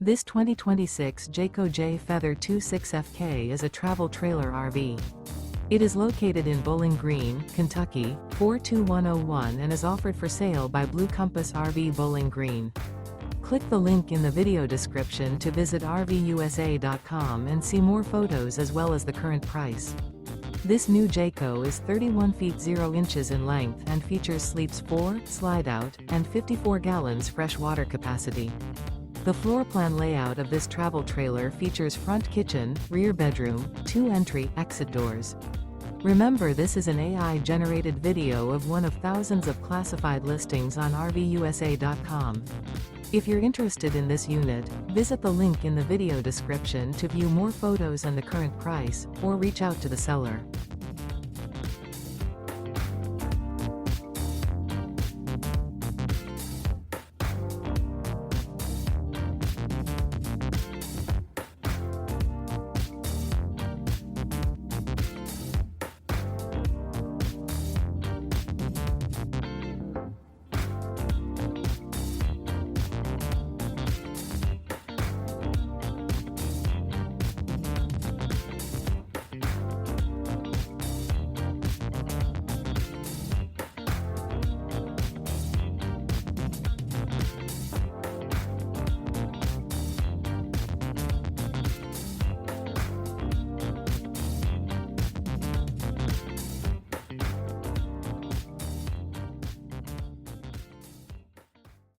This 2026 Jayco Jay Feather 26FK is a travel trailer RV. It is located in Bowling Green, Kentucky, 42101 and is offered for sale by Blue Compass RV Bowling Green. Click the link in the video description to visit RVUSA.com and see more photos as well as the current price. This new Jayco is 31 feet 0 inches in length and features sleeps 4, Slideout, and 54 gallons fresh water capacity. The floor plan layout of this travel trailer features front kitchen, rear bedroom, 2 entry/exit doors. Remember, this is an AI-generated video of one of thousands of classified listings on RVUSA.com. If you're interested in this unit, visit the link in the video description to view more photos and the current price, or reach out to the seller.